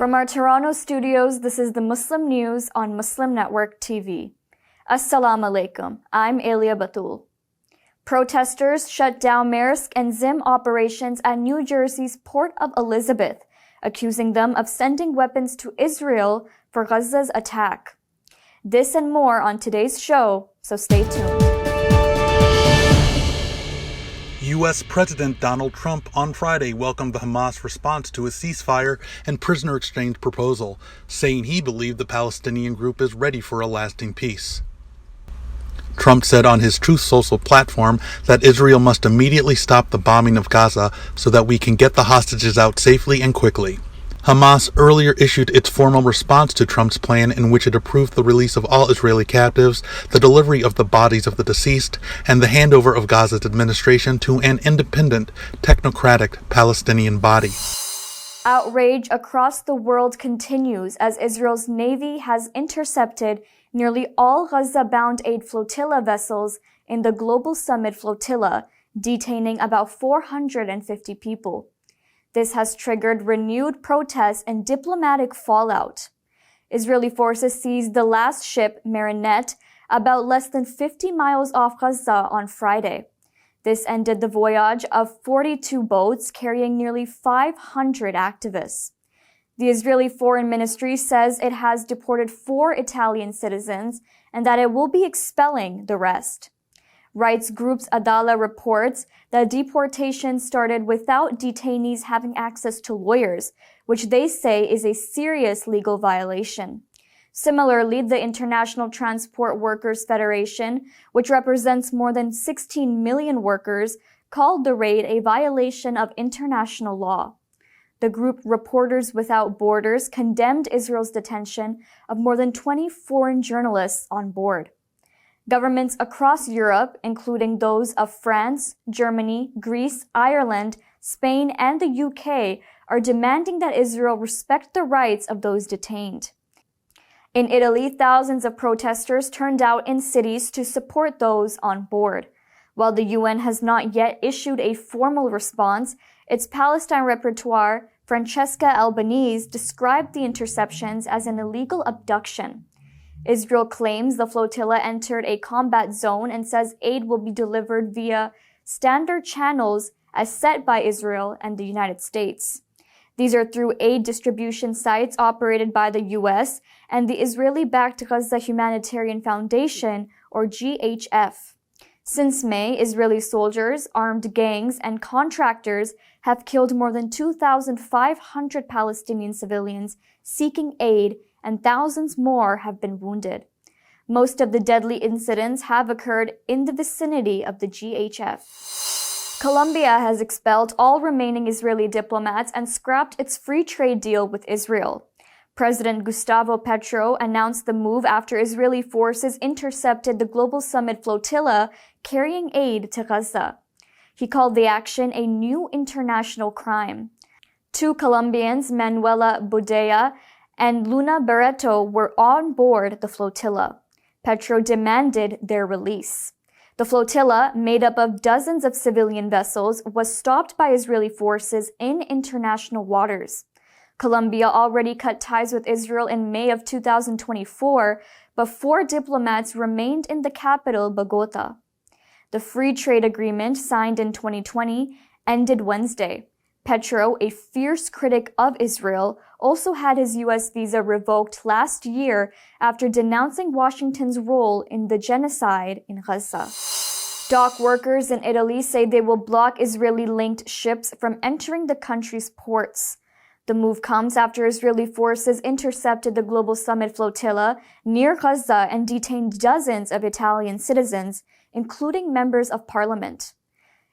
From our Toronto studios, this is the Muslim News on Muslim Network TV. Assalamu alaikum. I'm Aylia Batool. Protesters shut down Maersk and Zim operations at New Jersey's Port of Elizabeth, accusing them of sending weapons to Israel for Gaza's attack. This and more on today's show, so stay tuned. U.S. President Donald Trump on Friday welcomed the Hamas response to a ceasefire and prisoner exchange proposal, saying he believed the Palestinian group is ready for a lasting peace. Trump said on his Truce social platform that Israel must immediately stop the bombing of Gaza so that we can get the hostages out safely and quickly. Hamas earlier issued its formal response to Trump's plan, in which it approved the release of all Israeli captives, the delivery of the bodies of the deceased, and the handover of Gaza's administration to an independent, technocratic Palestinian body. Outrage across the world continues as Israel's Navy has intercepted nearly all Gaza-bound aid flotilla vessels in the Global Summit Flotilla, detaining about 450 people. This has triggered renewed protests and diplomatic fallout. Israeli forces seized the last ship, Marinette, about less than 50 miles off Gaza on Friday. This ended the voyage of 42 boats carrying nearly 500 activists. The Israeli Foreign Ministry says it has deported 4 Italian citizens and that it will be expelling the rest. Rights groups Aylia reports that deportation started without detainees having access to lawyers, which they say is a serious legal violation. Similarly, the International Transport Workers Federation, which represents more than 16 million workers, called the raid a violation of international law. The group Reporters Without Borders condemned Israel's detention of more than 20 foreign journalists on board. Governments across Europe, including those of France, Germany, Greece, Ireland, Spain, and the UK, are demanding that Israel respect the rights of those detained. In Italy, thousands of protesters turned out in cities to support those on board. While the UN has not yet issued a formal response, its Palestine rapporteur, Francesca Albanese, described the interceptions as an illegal abduction. Israel claims the flotilla entered a combat zone and says aid will be delivered via standard channels as set by Israel and the United States. These are through aid distribution sites operated by the U.S. and the Israeli-backed Gaza Humanitarian Foundation, or GHF. Since May, Israeli soldiers, armed gangs, and contractors have killed more than 2,500 Palestinian civilians seeking aid, and thousands more have been wounded. Most of the deadly incidents have occurred in the vicinity of the GHF. Colombia has expelled all remaining Israeli diplomats and scrapped its free trade deal with Israel. President Gustavo Petro announced the move after Israeli forces intercepted the Global Summit Flotilla carrying aid to Gaza. He called the action a new international crime. 2 Colombians, Manuela Bodea and Luna Barreto, were on board the flotilla. Petro demanded their release. The flotilla, made up of dozens of civilian vessels, was stopped by Israeli forces in international waters. Colombia already cut ties with Israel in May of 2024, but 4 diplomats remained in the capital, Bogota. The free trade agreement, signed in 2020, ended Wednesday. Petro, a fierce critic of Israel, also had his U.S. visa revoked last year after denouncing Washington's role in the genocide in Gaza. Dock workers in Italy say they will block Israeli-linked ships from entering the country's ports. The move comes after Israeli forces intercepted the Global Summit Flotilla near Gaza and detained dozens of Italian citizens, including members of parliament.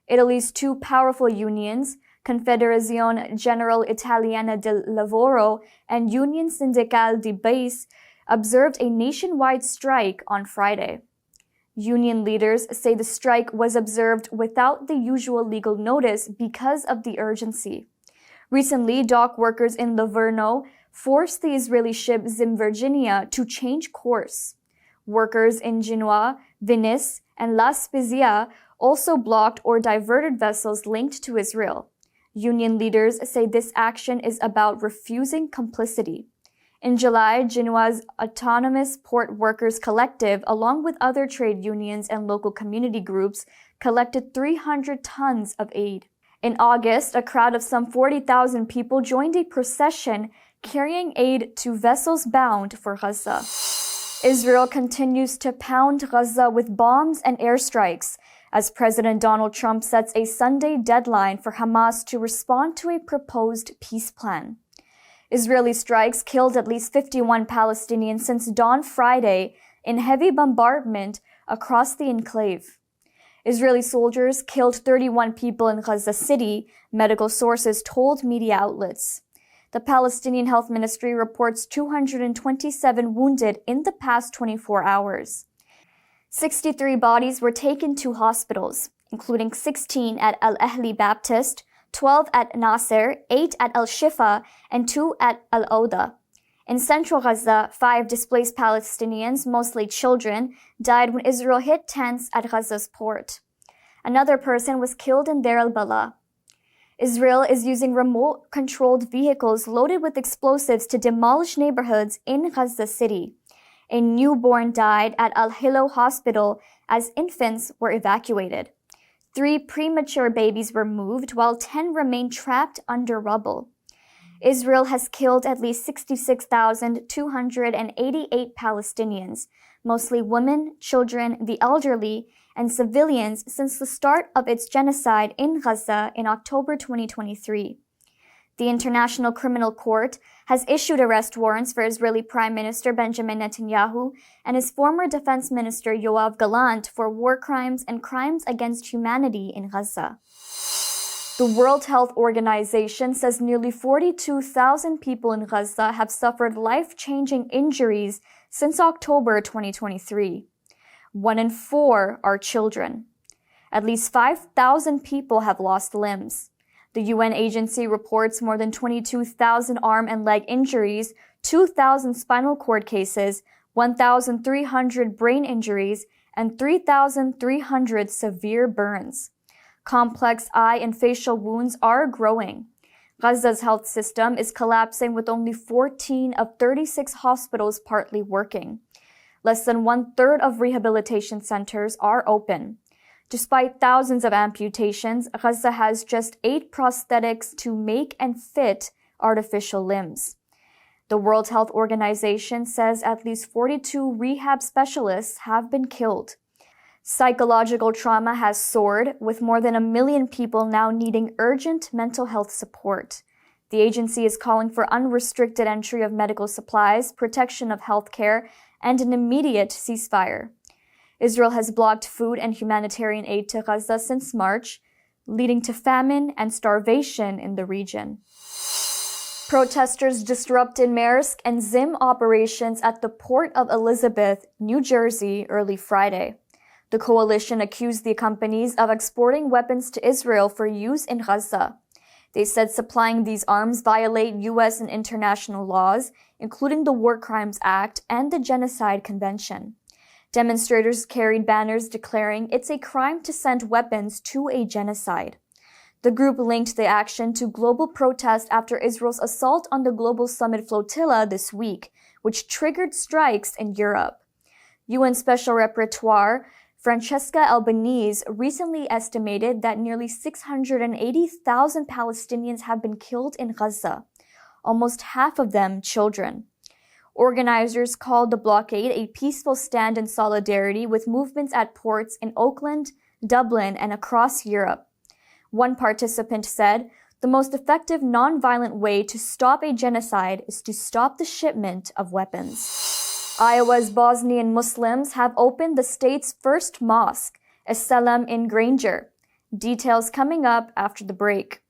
Italy's 2 powerful unions, Confederazione Generale Italiana del Lavoro and Union Sindacale di Base, observed a nationwide strike on Friday. Union leaders say the strike was observed without the usual legal notice because of the urgency. Recently, dock workers in Livorno forced the Israeli ship Zim Virginia to change course. Workers in Genoa, Venice, and La Spezia also blocked or diverted vessels linked to Israel. Union leaders say this action is about refusing complicity. In July, Genoa's Autonomous Port Workers Collective, along with other trade unions and local community groups, collected 300 tons of aid. In August, a crowd of some 40,000 people joined a procession carrying aid to vessels bound for Gaza. Israel continues to pound Gaza with bombs and airstrikes as President Donald Trump sets a Sunday deadline for Hamas to respond to a proposed peace plan. Israeli strikes killed at least 51 Palestinians since dawn Friday in heavy bombardment across the enclave. Israeli soldiers killed 31 people in Gaza City, medical sources told media outlets. The Palestinian Health Ministry reports 227 wounded in the past 24 hours. 63 bodies were taken to hospitals, including 16 at Al-Ahli Baptist, 12 at Nasser, 8 at Al-Shifa, and 2 at Al-Oda. In central Gaza, 5 displaced Palestinians, mostly children, died when Israel hit tents at Gaza's port. Another person was killed in Deir al-Bala. Israel is using remote-controlled vehicles loaded with explosives to demolish neighborhoods in Gaza City. A newborn died at Al-Hilo Hospital as infants were evacuated. 3 premature babies were moved, while 10 remain trapped under rubble. Israel has killed at least 66,288 Palestinians, mostly women, children, the elderly, and civilians since the start of its genocide in Gaza in October 2023. The International Criminal Court has issued arrest warrants for Israeli Prime Minister Benjamin Netanyahu and his former Defense Minister Yoav Gallant for war crimes and crimes against humanity in Gaza. The World Health Organization says nearly 42,000 people in Gaza have suffered life-changing injuries since October 2023. 1 in 4 are children. At least 5,000 people have lost limbs. The UN agency reports more than 22,000 arm and leg injuries, 2,000 spinal cord cases, 1,300 brain injuries, and 3,300 severe burns. Complex eye and facial wounds are growing. Gaza's health system is collapsing with only 14 of 36 hospitals partly working. Less than 1/3 of rehabilitation centers are open. Despite thousands of amputations, Gaza has just 8 prosthetics to make and fit artificial limbs. The World Health Organization says at least 42 rehab specialists have been killed. Psychological trauma has soared, with more than 1 million people now needing urgent mental health support. The agency is calling for unrestricted entry of medical supplies, protection of health care, and an immediate ceasefire. Israel has blocked food and humanitarian aid to Gaza since March, leading to famine and starvation in the region. Protesters disrupted Maersk and Zim operations at the port of Elizabeth, New Jersey, early Friday. The coalition accused the companies of exporting weapons to Israel for use in Gaza. They said supplying these arms violate U.S. and international laws, including the War Crimes Act and the Genocide Convention. Demonstrators carried banners declaring it's a crime to send weapons to a genocide. The group linked the action to global protest after Israel's assault on the Global Summit Flotilla this week, which triggered strikes in Europe. UN Special Rapporteur Francesca Albanese recently estimated that nearly 680,000 Palestinians have been killed in Gaza, almost half of them children. Organizers called the blockade a peaceful stand in solidarity with movements at ports in Oakland, Dublin, and across Europe. One participant said, "The most effective nonviolent way to stop a genocide is to stop the shipment of weapons." Iowa's Bosnian Muslims have opened the state's first mosque, Expels in Granger. Details coming up after the break.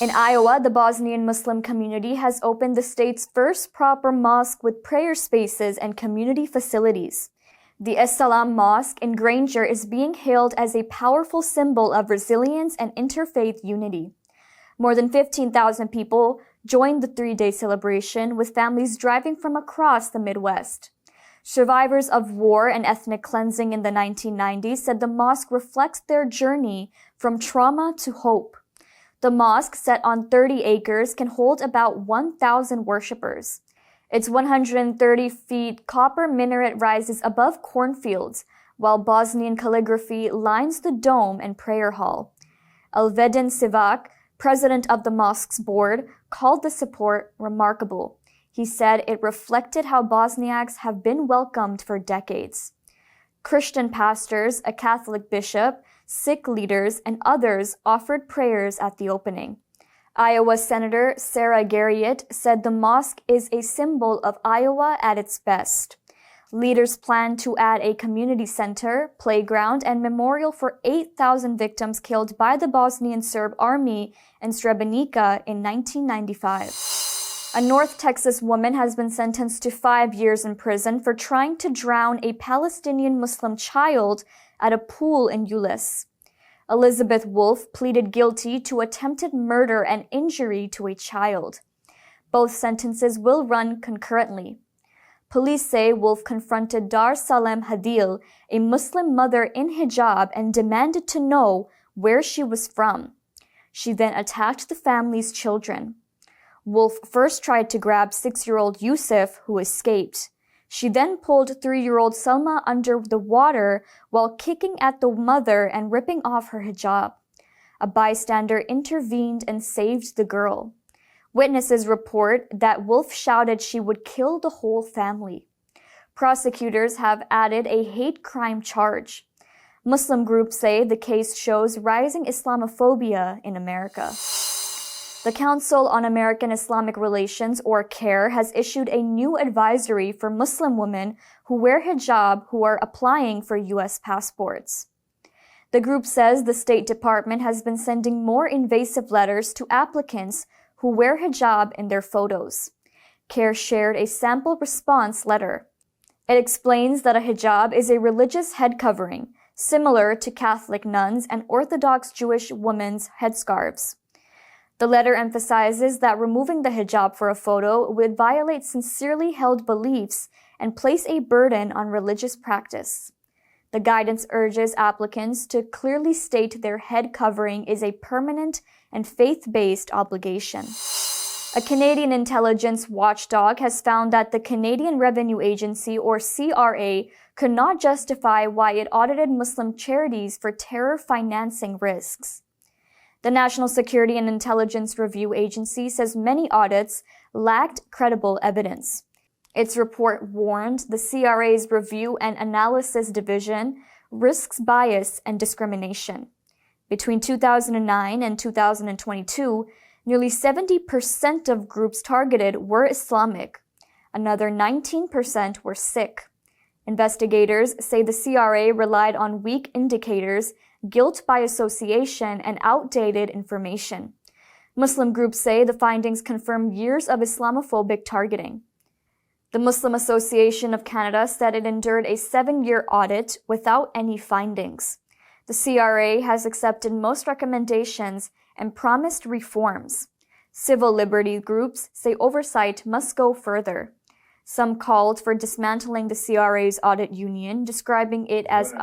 In Iowa, the Bosnian Muslim community has opened the state's first proper mosque with prayer spaces and community facilities. The Expels Mosque in Granger is being hailed as a powerful symbol of resilience and interfaith unity. More than 15,000 people joined the 3-day celebration with families driving from across the Midwest. Survivors of war and ethnic cleansing in the 1990s said the mosque reflects their journey from trauma to hope. The mosque, set on 30 acres, can hold about 1,000 worshippers. Its 130 feet copper minaret rises above cornfields, while Bosnian calligraphy lines the dome and prayer hall. Elvedin Sivak, president of the mosque's board, called the support remarkable. He said it reflected how Bosniaks have been welcomed for decades. Christian pastors, a Catholic bishop, Sikh leaders, and others offered prayers at the opening. Iowa Senator Sarah Garriott said the mosque is a symbol of Iowa at its best. Leaders plan to add a community center, playground, and memorial for 8,000 victims killed by the Bosnian Serb army in Srebrenica in 1995. A North Texas woman has been sentenced to 5 years in prison for trying to drown a Palestinian Muslim child at a pool in Euless. Elizabeth Wolf pleaded guilty to attempted murder and injury to a child. Both sentences will run concurrently. Police say Wolf confronted Dar Salem Hadil, a Muslim mother in hijab, and demanded to know where she was from. She then attacked the family's children. Wolf first tried to grab 6-year-old Yusuf, who escaped. She then pulled 3-year-old Selma under the water while kicking at the mother and ripping off her hijab. A bystander intervened and saved the girl. Witnesses report that Wolf shouted she would kill the whole family. Prosecutors have added a hate crime charge. Muslim groups say the case shows rising Islamophobia in America. The Council on American Islamic Relations, or CAIR, has issued a new advisory for Muslim women who wear hijab who are applying for U.S. passports. The group says the State Department has been sending more invasive letters to applicants who wear hijab in their photos. CAIR shared a sample response letter. It explains that a hijab is a religious head covering, similar to Catholic nuns and Orthodox Jewish women's headscarves. The letter emphasizes that removing the hijab for a photo would violate sincerely held beliefs and place a burden on religious practice. The guidance urges applicants to clearly state their head covering is a permanent and faith-based obligation. A Canadian intelligence watchdog has found that the Canadian Revenue Agency, or CRA, could not justify why it audited Muslim charities for terror financing risks. The National Security and Intelligence Review Agency says many audits lacked credible evidence. Its report warned the CRA's Review and Analysis Division risks bias and discrimination. Between 2009 and 2022, nearly 70% of groups targeted were Islamic. Another 19% were Sikh. Investigators say the CRA relied on weak indicators, guilt by association, and outdated information. Muslim groups say the findings confirm years of Islamophobic targeting. The Muslim Association of Canada said it endured a 7-year audit without any findings. The CRA has accepted most recommendations and promised reforms. Civil liberty groups say oversight must go further. Some called for dismantling the CRA's audit union, describing it as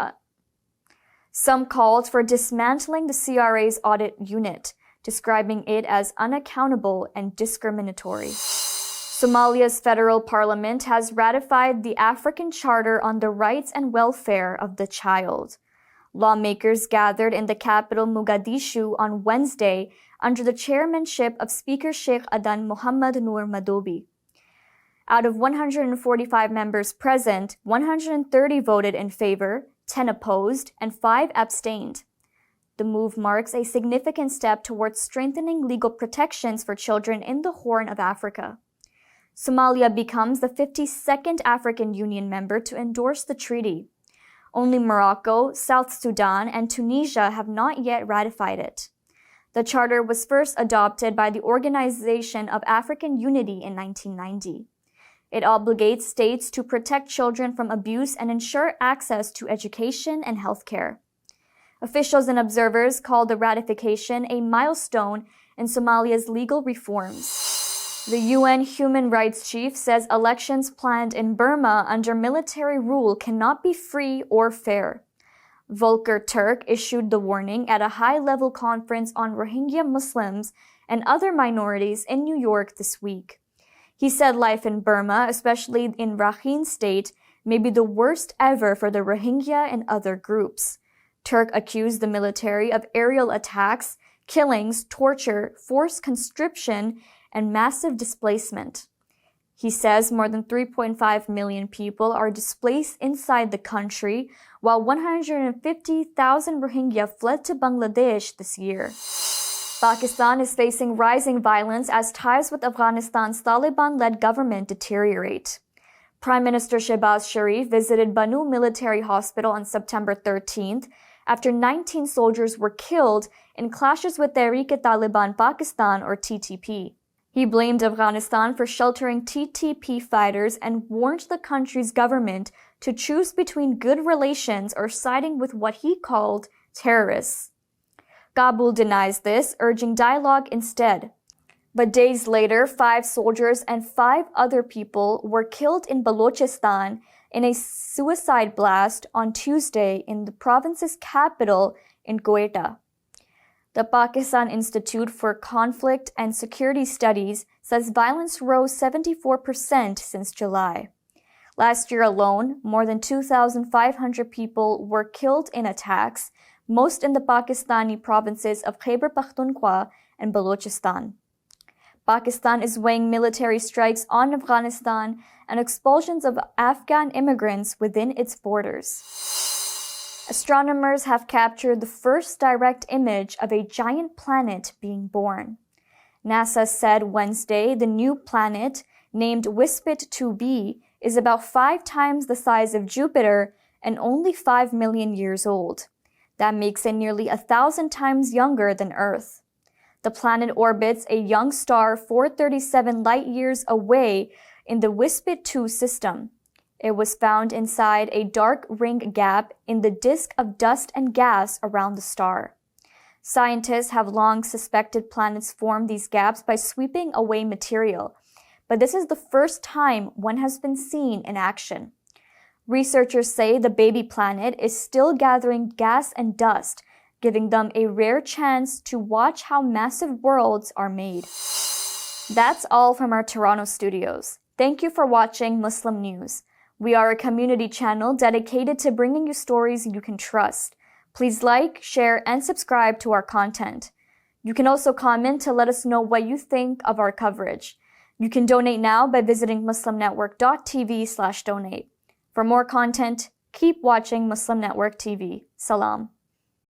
unaccountable and discriminatory. Somalia's federal parliament has ratified the African Charter on the Rights and Welfare of the Child. Lawmakers gathered in the capital Mogadishu on Wednesday under the chairmanship of Speaker Sheikh Adan Mohammed Nur Madobi. Out of 145 members present, 130 voted in favor, 10 opposed, and 5 abstained. The move marks a significant step towards strengthening legal protections for children in the Horn of Africa. Somalia becomes the 52nd African Union member to endorse the treaty. Only Morocco, South Sudan, and Tunisia have not yet ratified it. The charter was first adopted by the Organization of African Unity in 1990. It obligates states to protect children from abuse and ensure access to education and healthcare. Officials and observers call the ratification a milestone in Somalia's legal reforms. The UN Human Rights Chief says elections planned in Burma under military rule cannot be free or fair. Volker Turk issued the warning at a high-level conference on Rohingya Muslims and other minorities in New York this week. He said life in Burma, especially in Rakhine State, may be the worst ever for the Rohingya and other groups. Turk accused the military of aerial attacks, killings, torture, forced conscription, and massive displacement. He says more than 3.5 million people are displaced inside the country, while 150,000 Rohingya fled to Bangladesh this year. Pakistan is facing rising violence as ties with Afghanistan's Taliban-led government deteriorate. Prime Minister Shehbaz Sharif visited Banu Military Hospital on September 13th after 19 soldiers were killed in clashes with Tehreek-e-Taliban Pakistan or TTP. He blamed Afghanistan for sheltering TTP fighters and warned the country's government to choose between good relations or siding with what he called terrorists. Kabul denies this, urging dialogue instead. But days later, 5 soldiers and 5 other people were killed in Balochistan in a suicide blast on Tuesday in the province's capital in Quetta. The Pakistan Institute for Conflict and Security Studies says violence rose 74% since July. Last year alone, more than 2,500 people were killed in attacks, most in the Pakistani provinces of Khyber Pakhtunkhwa and Balochistan. Pakistan is weighing military strikes on Afghanistan and expulsions of Afghan immigrants within its borders. Astronomers have captured the first direct image of a giant planet being born. NASA said Wednesday the new planet, named Wispit 2b, is about 5 times the size of Jupiter and only 5 million years old. That makes it nearly 1,000 times younger than Earth. The planet orbits a young star 437 light-years away in the Wispit 2 system. It was found inside a dark ring gap in the disk of dust and gas around the star. Scientists have long suspected planets form these gaps by sweeping away material, but this is the first time one has been seen in action. Researchers say the baby planet is still gathering gas and dust, giving them a rare chance to watch how massive worlds are made. That's all from our Toronto studios. Thank you for watching Muslim News. We are a community channel dedicated to bringing you stories you can trust. Please like, share, and subscribe to our content. You can also comment to let us know what you think of our coverage. You can donate now by visiting muslimnetwork.tv/donate. For more content, keep watching Muslim Network TV. Salam.